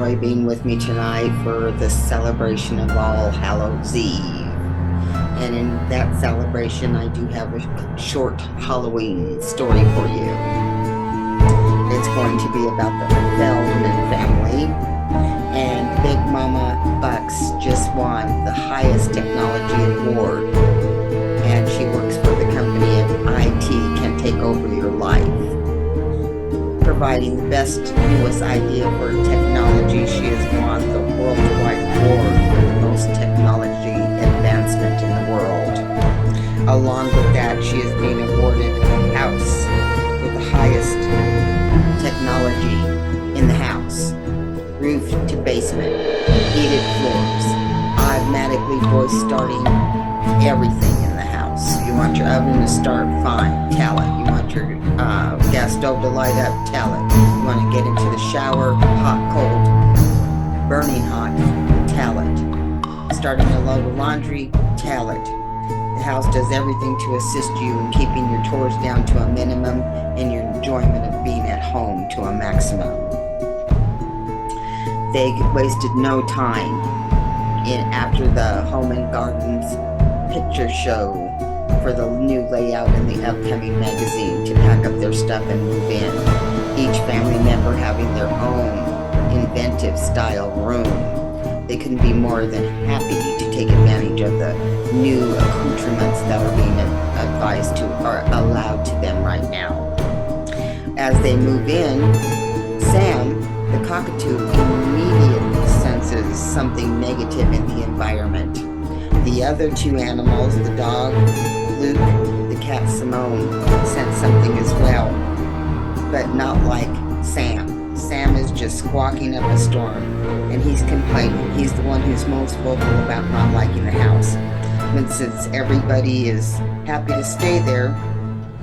enjoy being with me tonight for the celebration of All Hallows Eve. And in that celebration, I do have a short Halloween story for you. It's going to be about the Feldman family. And Big Mama Bucks just won the highest technology award. And she works for the company of IT Can Take Over Your Life, providing the best, newest idea for technology. She has won the worldwide award for the most technology advancement in the world. Along with that, she is being awarded a house with the highest technology in the house. Roof to basement, heated floors, automatically voice starting everything in the house. You want your oven to start, fine, tell it. You want your gas stove to light up, tell it. You want to get into the shower, hot, cold, burning hot, tell it. Starting to load the laundry, tell it. The house does everything to assist you in keeping your chores down to a minimum and your enjoyment of being at home to a maximum. They wasted no time after the Home and Gardens picture show for the new layout in the upcoming magazine to pack up their stuff and move in. Each family member having their own inventive style room. They couldn't be more than happy to take advantage of the new accoutrements that are being advised to or allowed to them right now. As they move in, Sam, the cockatoo, immediately senses something negative in the environment. The other two animals, the dog, Luke, the cat, Simone, sense something as well, but not like Sam. Sam is just squawking up a storm, and he's complaining. He's the one who's most vocal about not liking the house. But since everybody is happy to stay there,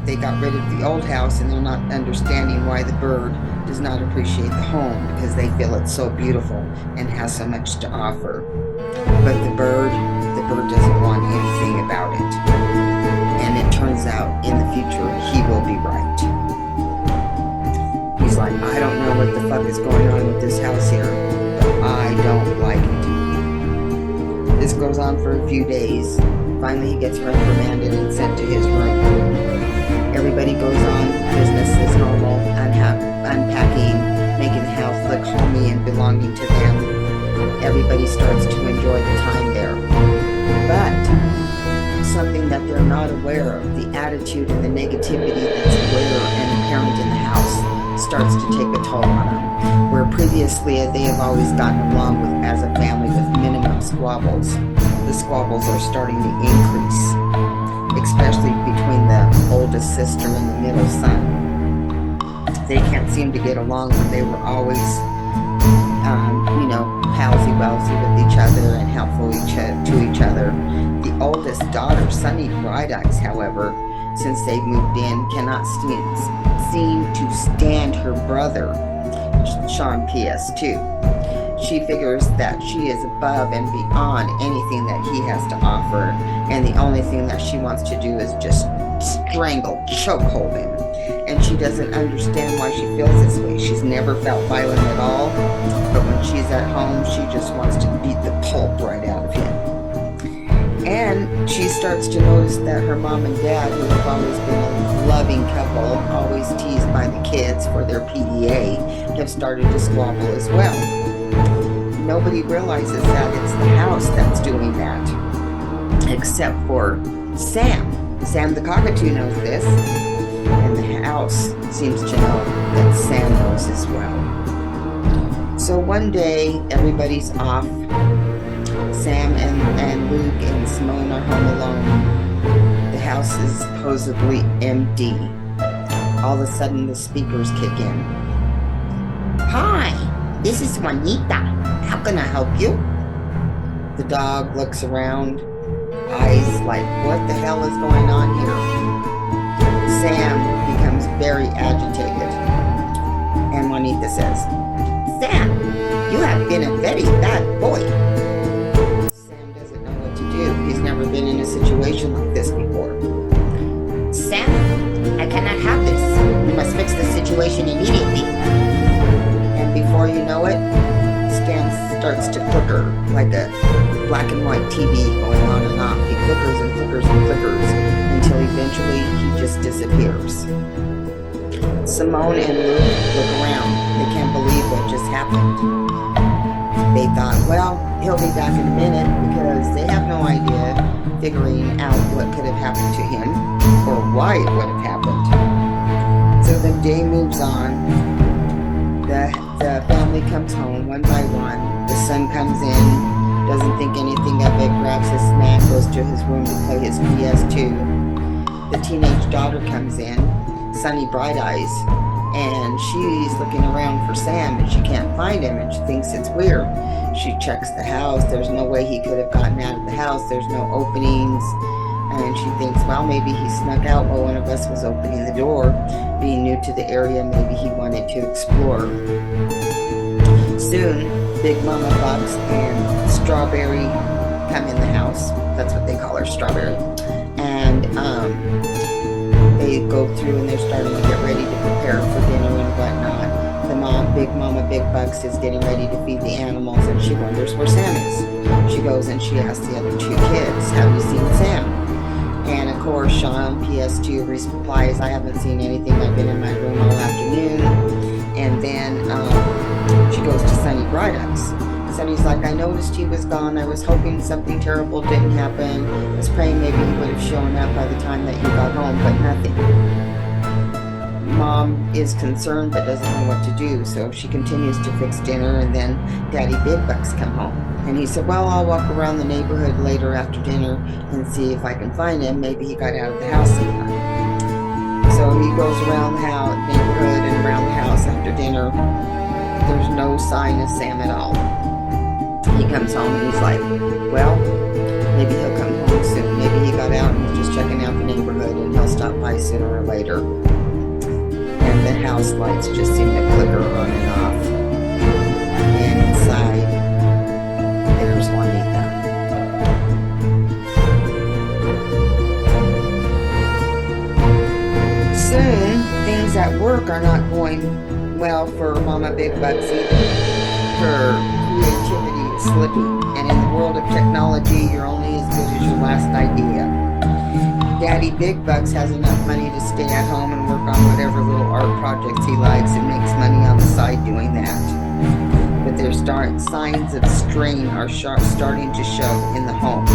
they got rid of the old house, and they're not understanding why the bird does not appreciate the home, because they feel it's so beautiful and has so much to offer. But the bird doesn't want anything about it. And it turns out in the future he will be right. He's like, I don't know what the fuck is going on with this house here, but I don't like it. This goes on for a few days. Finally he gets reprimanded and sent to his room. Everybody goes on business as normal, unpacking, making the house look homey and belonging to them. Everybody starts to enjoy the time there. But something that they're not aware of, the attitude and the negativity that's aware and apparent in the house, starts to take a toll on them. Where previously they have always gotten along with as a family with minimum squabbles, the squabbles are starting to increase, especially between the oldest sister and the middle son. They can't seem to get along when they were always, palsy-walsy with each other and helpful to each other. The oldest daughter, Sunny Bright Eyes, however, since they moved in, cannot seem to stand her brother, Sean PS2. She figures that she is above and beyond anything that he has to offer, and the only thing that she wants to do is just strangle, chokehold him. And she doesn't understand why she feels this way. She's never felt violent at all, but when she's at home, she just wants to beat the pulp right out of him. And she starts to notice that her mom and dad, who have always been a loving couple, always teased by the kids for their PDA, have started to squabble as well. Nobody realizes that it's the house that's doing that, except for Sam. Sam the cockatoo knows this, and the house seems to know that Sam knows as well. So one day, everybody's off. Sam and Luke and Simone are home alone. The house is supposedly empty. All of a sudden, the speakers kick in. Hi, this is Juanita. How can I help you? The dog looks around, eyes like, what the hell is going on here? Sam becomes very agitated, and Juanita says, Sam, you have been a very bad boy. Sam doesn't know what to do. He's never been in a situation like this before. Sam, I cannot have this. We must fix the situation immediately. And before you know it, starts to flicker like a black and white TV going on and off. He flickers and flickers and flickers until eventually he just disappears. Simone and Luke look around. They can't believe what just happened. They thought, well, he'll be back in a minute, because they have no idea figuring out what could have happened to him or why it would have happened. So the day moves on. The family comes home one by one. The son comes in, doesn't think anything of it, grabs his snack, goes to his room to play his PS2. The teenage daughter comes in, Sunny Bright Eyes, and she's looking around for Sam, and she can't find him, and she thinks it's weird. She checks the house. There's no way he could have gotten out of the house. There's no openings. And she thinks, well, maybe he snuck out while one of us was opening the door. Being new to the area, maybe he wanted to explore. Soon, Big Mama Bucks and Strawberry come in the house. That's what they call her, Strawberry. And they go through and they're starting to get ready to prepare for dinner and whatnot. The mom, Big Mama Big Bucks, is getting ready to feed the animals, and she wonders where Sam is. She goes and she asks the other two kids, have you seen Sam? And of course, Sean, PS2, replies, I haven't seen anything. I've been in my room all afternoon. And then she goes to Sunny Bright Eyes. Sunny's like, I noticed he was gone. I was hoping something terrible didn't happen. I was praying maybe he would have shown up by the time that you got home, but nothing. Mom is concerned but doesn't know what to do, so she continues to fix dinner, and then Daddy Big Bucks come home. And he said, well, I'll walk around the neighborhood later after dinner and see if I can find him. Maybe he got out of the house sometime. So he goes around the neighborhood and around the house after dinner. There's no sign of Sam at all. He comes home and he's like, well, maybe he'll come home soon. Maybe he got out and was just checking out the neighborhood, and he'll stop by sooner or later. And the house lights just seem to flicker on and off. And inside, there's Juanita. Soon, things at work are not going well for Mama Big Bucks either. Her creativity is slipping, and in the world of technology, you're only as good as your last idea. Daddy Big Bucks has enough money to stay at home and work on whatever little art projects he likes, and makes money on the side doing that. But there's signs of strain are starting to show in the home.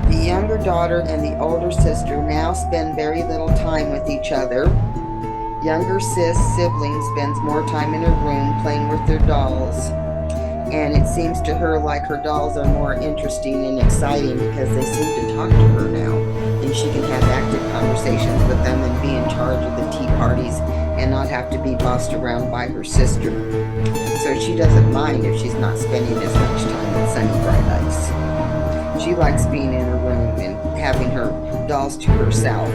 The younger daughter and the older sister now spend very little time with each other. Younger sibling spends more time in her room playing with their dolls, and it seems to her like her dolls are more interesting and exciting because they seem to talk to her now, and she can have active conversations with them and be in charge of the tea parties and not have to be bossed around by her sister. So she doesn't mind if she's not spending as much time with Sunny Bright Eyes. She likes being in her room and having her dolls to herself.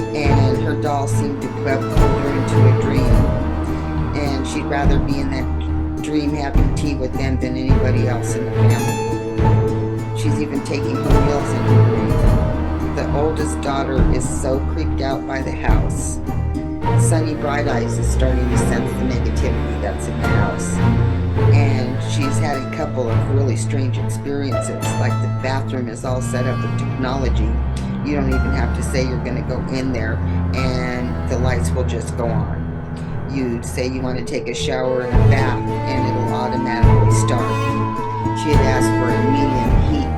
And her dolls seem to pull her into a dream, and she'd rather be in that dream having tea with them than anybody else in the family. She's even taking her meals in her room. The oldest daughter is so creeped out by the house. Sunny Bright Eyes is starting to sense the negativity that's in the house, and she's had a couple of really strange experiences, like the bathroom is all set up with technology. You don't even have to say you're going to go in there, and the lights will just go on. You say you want to take a shower and a bath, and it'll automatically start. She had asked for a medium heat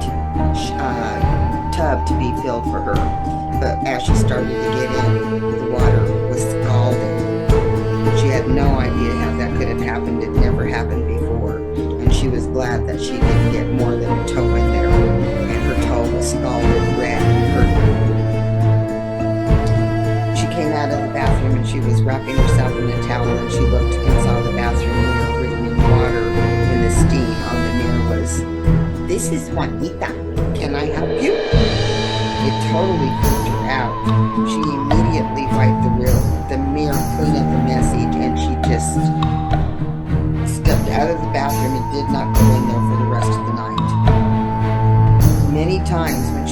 tub to be filled for her, but as she started to get in, the water was scalding. She had no idea how that could have happened. It never happened before, and she was glad that she didn't get more than a toe in there, and her toe was scalded red and hurt. She came out of the bathroom and she was wrapping herself in a towel, and she looked and saw the bathroom mirror written in water, and the steam on the mirror was, "This is Juanita. Can I help you?" It totally freaked her out. She immediately wiped the mirror clean of the message, and she just stepped out of the bathroom and did not go in there for the rest of the night. Many times when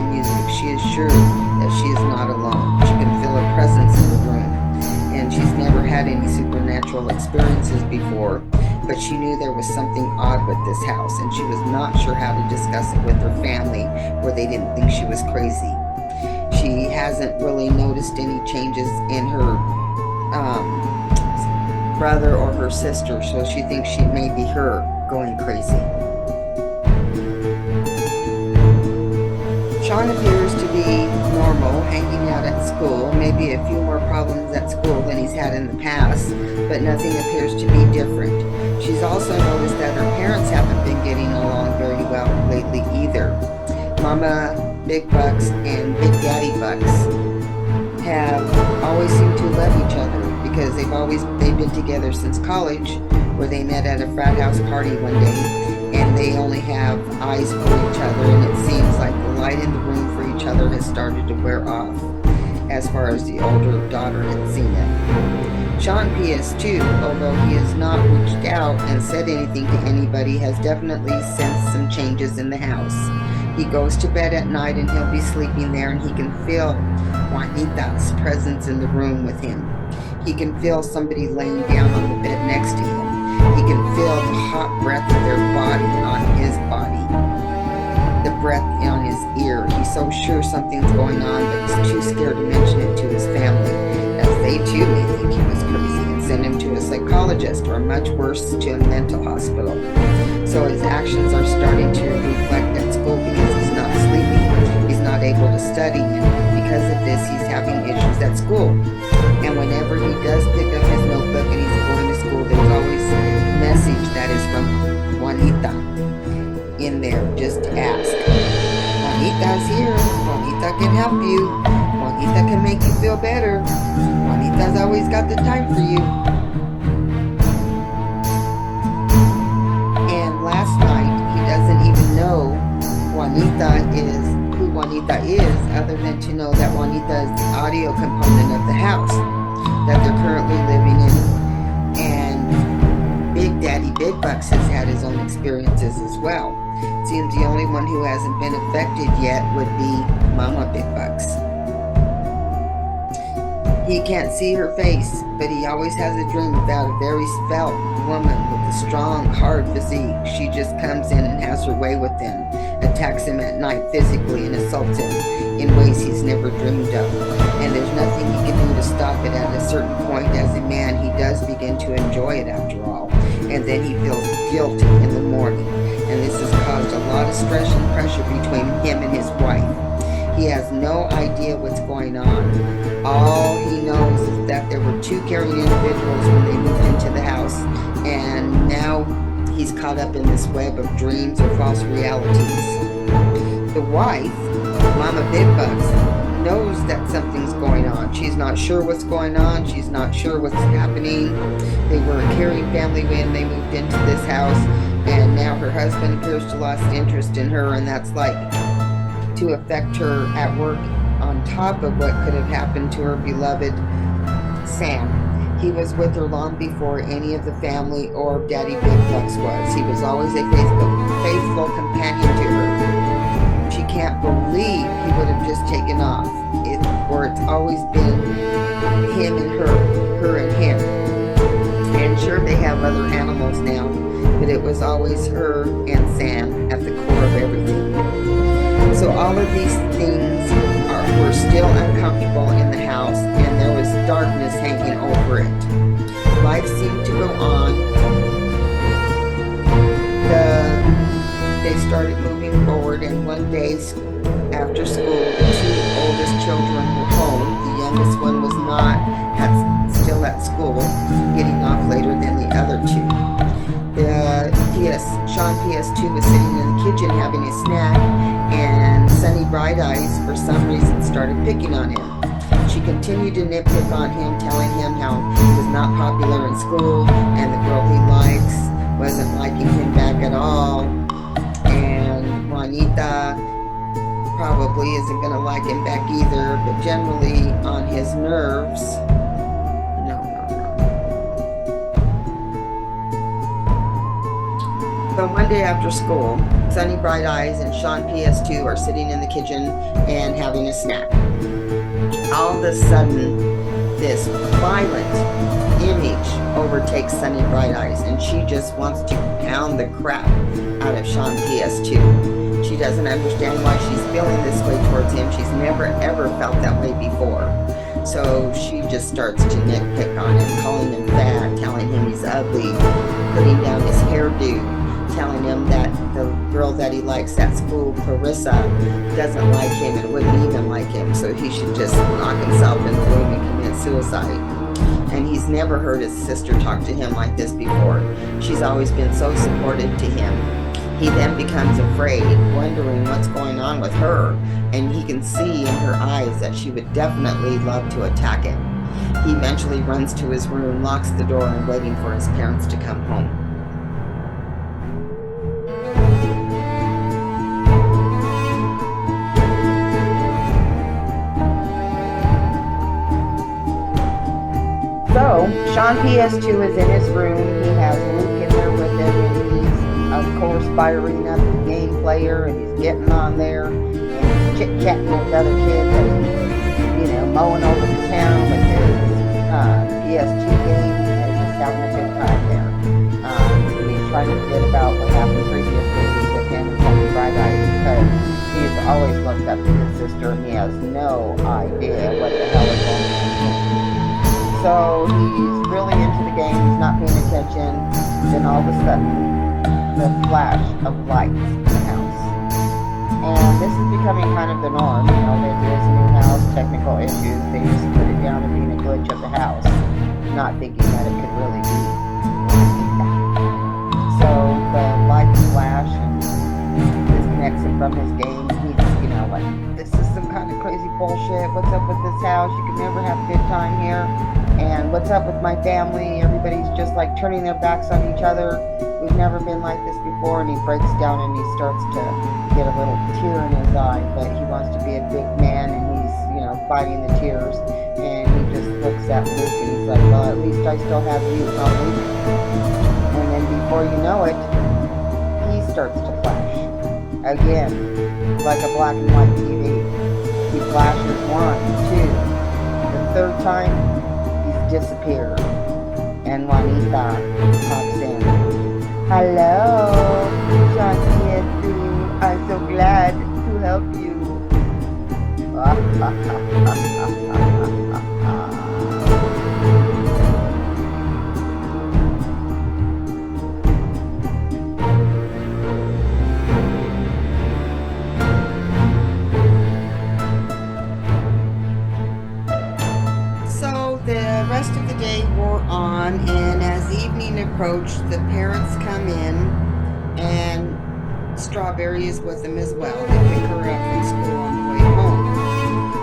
to music, she is sure that she is not alone. She can feel a presence in the room, and she's never had any supernatural experiences before, but she knew there was something odd with this house, and she was not sure how to discuss it with her family where they didn't think she was crazy. She hasn't really noticed any changes in her brother or her sister, so she thinks she may be her going crazy. Sean appears to be normal, hanging out at school, maybe a few more problems at school than he's had in the past, but nothing appears to be different. She's also noticed that her parents haven't been getting along very well lately either. Mama Big Bucks and Big Daddy Bucks have always seemed to love each other because they've been together since college, where they met at a frat house party one day, and they only have eyes for each other, and it seems like the light in the room for each other has started to wear off, as far as the older daughter had seen it. Sean PS2, although he has not reached out and said anything to anybody, has definitely sensed some changes in the house. He goes to bed at night and he'll be sleeping there, and he can feel Juanita's presence in the room with him. He can feel somebody laying down on the bed next to him. He can feel the hot breath of their body on his body, the breath on his ear. He's so sure something's going on, but he's too scared to mention it to his family, as they too may think he was crazy and send him to a psychologist, or much worse, to a mental hospital. So his actions are starting to reflect at school because he's not sleeping, he's not able to study, and because of this he's having issues at school. And whenever he does pick up his notebook and he's going to school, there's always a message that is from Juanita in there. Just ask. Juanita's here. Juanita can help you. Juanita can make you feel better. Juanita's always got the time for you. And last night, he doesn't even know who Juanita is, other than to know that Juanita is the audio component of the house that they're currently living in. And Big Daddy Big Bucks has had his own experiences as well. Seems the only one who hasn't been affected yet would be Mama Big Bucks. He can't see her face, but he always has a dream about a very svelte woman with a strong, hard physique. She just comes in and has her way with him, attacks him at night physically, and assaults him in ways he's never dreamed of. And there's nothing he can do to stop it. At a certain point, as a man, he does begin to enjoy it after all. And then he feels guilty in the morning. And this has caused a lot of stress and pressure between him and his wife. He has no idea what's going on. All he knows is that there were two caring individuals when they moved into the house, and now he's caught up in this web of dreams or false realities. The wife, Mama Big Bucks, knows that something's going on. She's not sure what's going on. She's not sure what's happening. They were a caring family when they moved into this house, and now her husband appears to lost interest in her, and that's like to affect her at work, on top of what could have happened to her beloved Sam. He was with her long before any of the family or Daddy Big Bucks was. He was always a faithful companion to her. She can't believe he would have just taken off. It's always been him and her and him. And sure, they have other animals now, but it was always her and Sam at the core of everything. So all of these things were still uncomfortable in the house, and there was darkness hanging over it. Life seemed to go on. They started moving forward, and one day after school, the two oldest children were home. The youngest one was still at school, getting off later than the other two. Sean PS2 was sitting in the kitchen having a snack, and Sunny Bright Eyes, for some reason, started picking on him. She continued to nitpick on him, telling him how he was not popular in school, and the girl he likes wasn't liking him back at all, and Juanita probably isn't going to like him back either, but generally on his nerves. No. So one day after school, Sunny Bright Eyes and Sean PS2 are sitting in the kitchen and having a snack. All of a sudden, this violent image overtakes Sunny Bright Eyes, and she just wants to pound the crap out of Sean PS2. She doesn't understand why she's feeling this way towards him. She's never ever felt that way before. So she just starts to nitpick on him, calling him fat, telling him he's ugly, putting down his hairdo, telling him that the girl that he likes at school, Clarissa, doesn't like him and wouldn't even like him, so he should just lock himself in the room and commit suicide. And he's never heard his sister talk to him like this before. She's always been so supportive to him. He then becomes afraid, wondering what's going on with her, and he can see in her eyes that she would definitely love to attack him. He eventually runs to his room, locks the door, and waiting for his parents to come home. So, Sean PS2 is in his room. He has Luke in there with him, and he's, of course, firing up the game player, and he's getting on there, and he's chit-chatting with other kids, and, mowing over the town with his PS2 game, and he's having a good time there. And he's trying to forget about what happened previously with him and Sunny Bright Eyes, because he's always looked up to his sister, and he has no idea what the hell is going on. So he's really into the game, he's not paying attention, then all of a sudden, the flash of lights in the house. And this is becoming kind of the norm, that there's a new house, technical issues, they just put it down as being a glitch of the house, not thinking that it could really be like that. So the lights flash and disconnects him from his game. He's, like, this is some kind of crazy bullshit, what's up with this house, you can never have a good time here. And what's up with my family? Everybody's just like turning their backs on each other. We've never been like this before. And he breaks down and he starts to get a little tear in his eye. But he wants to be a big man and he's, fighting the tears. And he just looks at Luke and he's like, well, at least I still have you, not Luke. And then before you know it, he starts to flash. Again, like a black and white TV. He flashes 1, 2. The third time, disappeared, and Juanita pops in. Hello, Sean PS2. I'm so glad to help you. The rest of the day wore on, and as evening approached, the parents come in, and Strawberry is with them as well. They pick her up from school on the way home.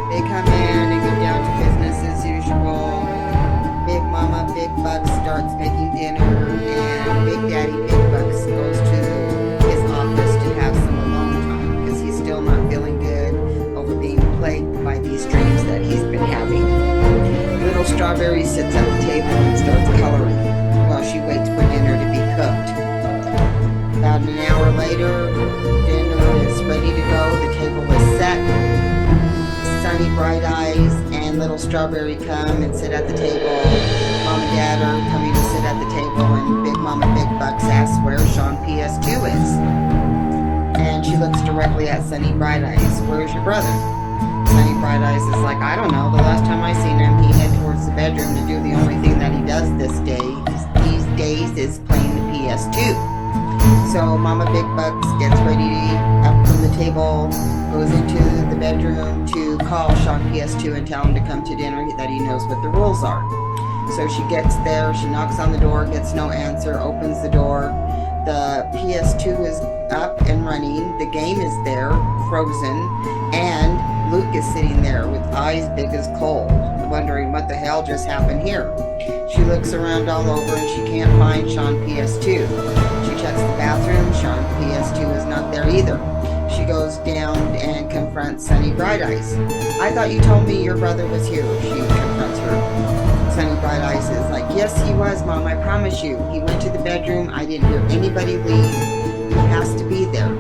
They come in and get down to business as usual. Big Mama Big Bucks starts making dinner, and Big Daddy Big Bucks goes to his office to have some alone time because he's still not feeling good over being plagued by these dreams that he's been having. Little Strawberry sits at the table and starts coloring while she waits for dinner to be cooked. About an hour later, dinner is ready to go. The table is set. Sunny Bright Eyes and Little Strawberry come and sit at the table. Mom and Dad are coming to sit at the table, and Big Mama Big Bucks asks where Sean PS2 is. And she looks directly at Sunny Bright Eyes. Where's your brother? Sunny Bright Eyes is like, I don't know. The last time I seen him, he head towards the bedroom to do the only thing that he does these days is playing the PS2. So Mama Big Bucks gets ready up from the table, goes into the bedroom to call Sean PS2 and tell him to come to dinner, that he knows what the rules are. So she gets there, she knocks on the door, gets no answer, opens the door. The PS2 is up and running, the game is there, frozen, and Luke is sitting there with eyes big as coal, wondering what the hell just happened here. She looks around all over and she can't find Sean PS2. She checks the bathroom, Sean PS2 is not there either. She goes down and confronts Sunny Bright Eyes. I thought you told me your brother was here, she confronts her. Sunny Bright Eyes is like, yes he was, Mom, I promise you. He went to the bedroom, I didn't hear anybody leave. He has to be there.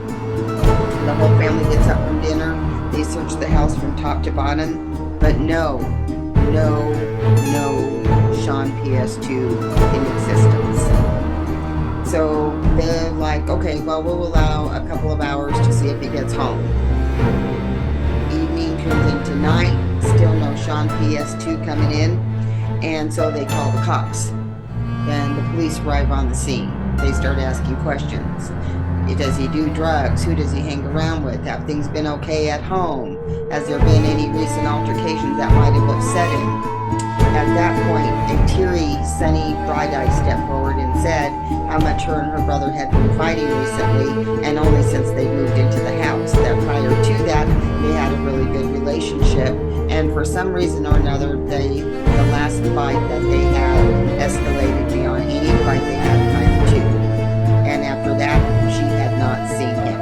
The whole family gets up from dinner. They search the house from top to bottom, but no Sean PS2 in existence. So they're like, okay, well, we'll allow a couple of hours to see if he gets home. Evening turns into night, still no Sean PS2 coming in, and so they call the cops. Then the police arrive on the scene. They start asking questions. Does he do drugs? Who does he hang around with? Have things been okay at home? Has there been any recent altercations that might have upset him? At that point, a teary, sunny Bride-Eye stepped forward and said how much her and her brother had been fighting recently, and only since they moved into the house. That prior to that, they had a really good relationship, and for some reason or another, the last fight that they had escalated beyond any fight they had prior to. And after that, she had not seen him.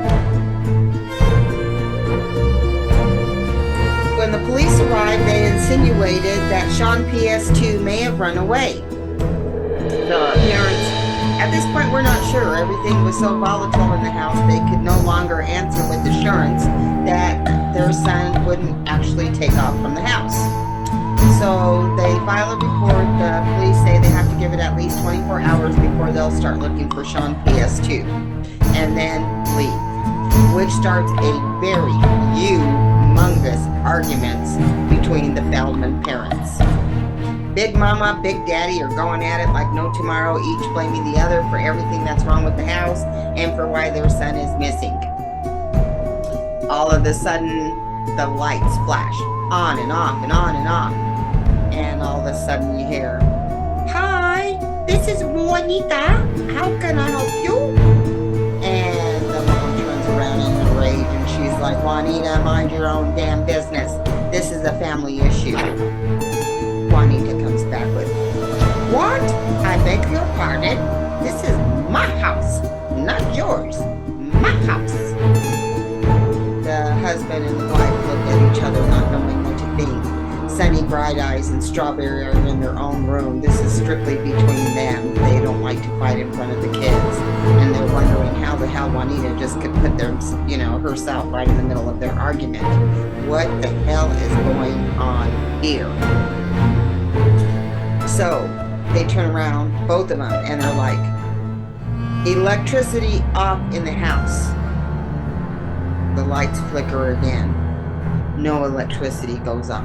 When the police arrived, they insinuated that Sean PS2 may have run away. The parents, at this point, we're not sure. Everything was so volatile in the house, they could no longer answer with assurance that their son wouldn't actually take off from the house. So they file a report. The police say they have to give it at least 24 hours before they'll start looking for Sean PS2, and then leave, which starts a very humongous arguments between the Feldman parents. Big Mama, Big Daddy are going at it like no tomorrow, each blaming the other for everything that's wrong with the house and for why their son is missing. All of a sudden, the lights flash on and off and on and off. And all of a sudden you hear, "Hi, this is Juanita. How can I help you?" And the mom turns around in a rage and she's like, "Juanita, mind your own damn business. This is a family issue." Juanita comes back with, "What? I beg your pardon? This is my house, not yours. My house." The husband and the wife look at each other, not knowing what to think. Sunny Bride-Eyes and Strawberry are in their own room. This is strictly between them. They don't like to fight in front of the kids. And they're wondering how the hell Juanita just could put their, herself right in the middle of their argument. What the hell is going on here? So they turn around, both of them, and they're like, "Electricity off in the house." The lights flicker again. No electricity goes off.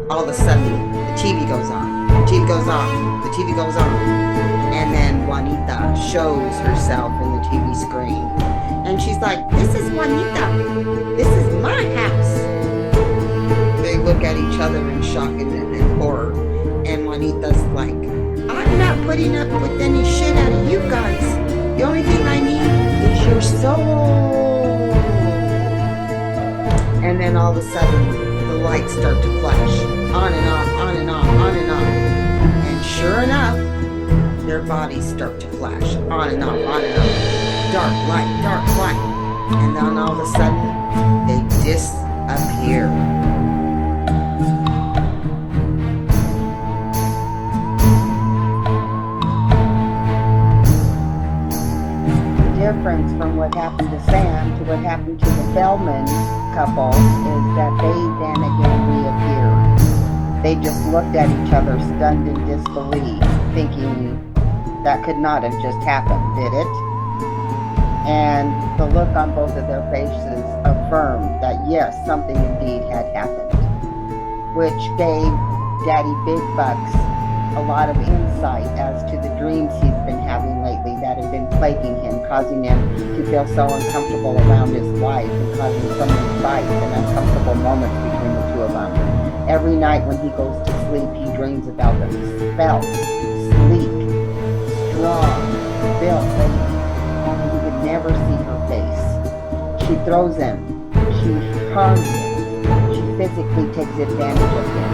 All of a sudden, the TV goes on. The TV goes off. The TV goes on. And then Juanita shows herself in the TV screen. And she's like, "This is Juanita. This is my house." They look at each other in shock and horror. And Juanita's like, "I'm not putting up with any shit out of you guys. The only thing I need is your soul." And then all of a sudden, the lights start to flash. On and off, on and off, on and off. And sure enough, their bodies start to flash. On and off, on and off. Dark light, dark light. And then all of a sudden, they disappear. Difference from what happened to Sam to what happened to the Feldman couple is that they then again reappeared. They just looked at each other stunned in disbelief, thinking that could not have just happened, did it? And the look on both of their faces affirmed that yes, something indeed had happened, which gave Daddy Big Bucks a lot of insight as to the dreams he's been having lately that have been plaguing him, causing him to feel so uncomfortable around his wife and causing so many fights and uncomfortable moments between the two of them. Every night when he goes to sleep, he dreams about the svelte, sleek, strong, built lady, and he could never see her face. She throws him, she harms him, she physically takes advantage of him.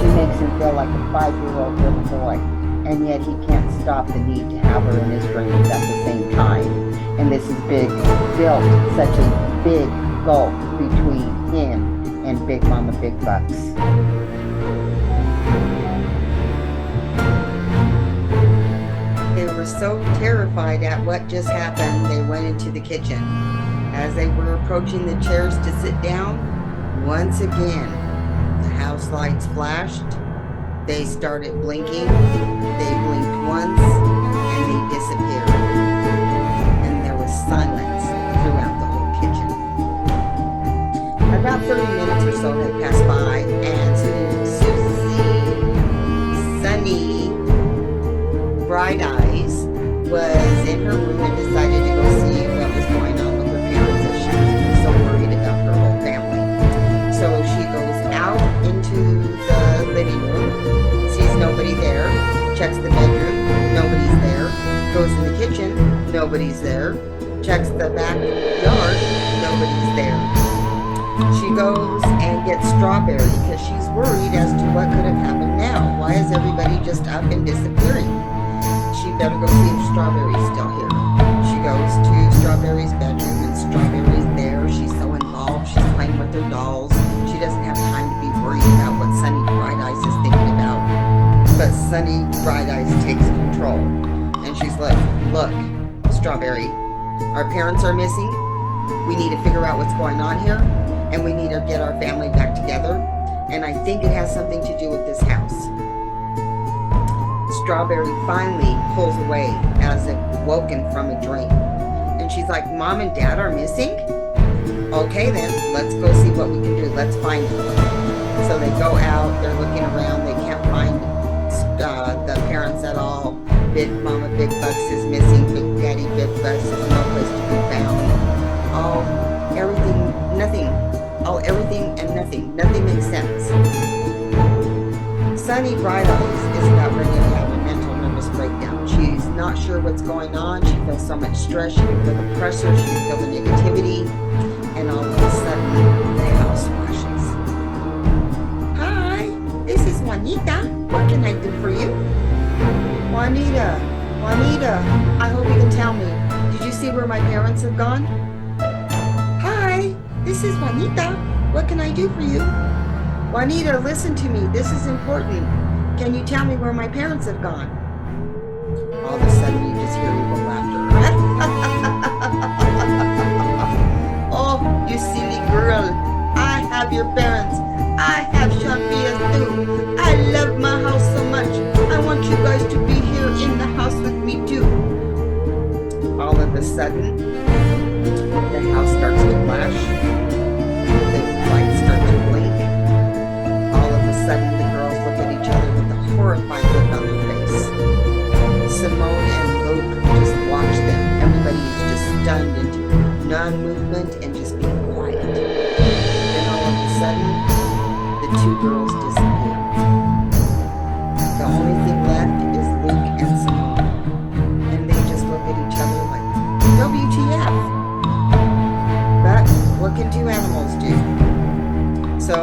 She makes him feel like a 5-year-old little boy, and yet he can't stop the need to have her in his dreams at the same time. And this is built such a big gulf between him and Big Mama Big Bucks. They were so terrified at what just happened, they went into the kitchen. As they were approaching the chairs to sit down, once again, the house lights flashed. They started blinking. They blinked once, and they disappeared. And there was silence throughout the whole kitchen. About 30 minutes or so had passed by, and Sunny Bright Eyes was in her room and decided to go see what was going on with her parents, as she was so worried about her whole family. So she goes out into the living room, sees nobody there, checks the bedroom, nobody's there, goes in the kitchen, nobody's there, checks the backyard, nobody's there. She goes and gets Strawberry because she's worried as to what could have happened now. Why is everybody just up and disappearing? She better go see if Strawberry's still here. She goes to Strawberry's bedroom, and Strawberry's there. She's so involved. She's playing with her dolls. She doesn't have time to be worried about what Sunny Bright Eyes is thinking about. But Sunny Bright Eyes takes control. And she's like, look, Strawberry, our parents are missing. We need to figure out what's going on here. And we need to get our family back together. And I think it has something to do with this house. Strawberry finally pulls away as if woken from a dream. And she's like, Mom and Dad are missing? Okay then, let's go see what we can do. Let's find them. So they go out, they're looking around, they can't find the parents at all. Big Mama Big Bucks is missing, Big Daddy Big Bucks is no place to be found. Everything and nothing. Nothing makes sense. Sunny Bright Eyes is about ready to have a mental nervous breakdown. She's not sure what's going on. She feels so much stress. She can feel the pressure. She can feel the negativity. And all of a sudden, the house flashes. Hi, this is Juanita. What can I do for you? Juanita, I hope you can tell me. Did you see where my parents have gone? Hi, this is Juanita. What can I do for you? Juanita, listen to me. This is important. Can you tell me where my parents have gone? All of a sudden, you just hear evil laughter. Oh, you silly girl. I have your parents. I have Shampias too. I love my house so much. I want you guys to be here in the house with me too. All of a sudden, the house starts to flash. Lights start to blink. All of a sudden, the girls look at each other with a horrified look on their face. Simone and Luke just watch them. Everybody is just stunned into non-movement and just being quiet. Then all of a sudden, the two girls disappear. The only thing left is Luke and Simone. And they just look at each other like, WTF? But what can two animals do? So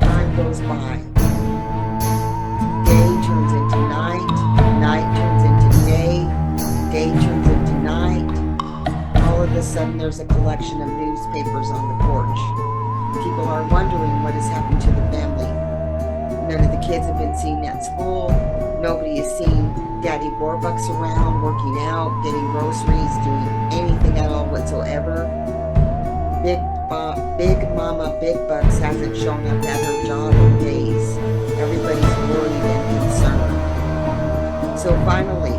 time goes by. Day turns into night. Night turns into day. Day turns into night. All of a sudden there's a collection of newspapers on the porch. People are wondering what has happened to the family. None of the kids have been seen at school. Nobody has seen Daddy Warbucks around, working out, getting groceries, doing anything at all whatsoever. Big Mama Big Bucks hasn't shown up at her job in days. Everybody's worried and concerned. So finally,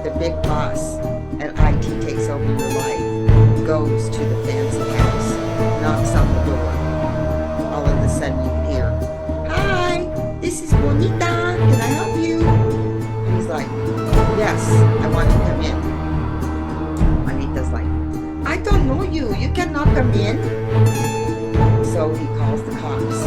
the big boss at IT takes over your life, goes to the fancy house, knocks on the door. All of a sudden you can hear, Hi, this is Juanita. Can I help you? And he's like, Yes, I want to come in. Juanita's like, I don't know you. You cannot come in. So he calls the cops.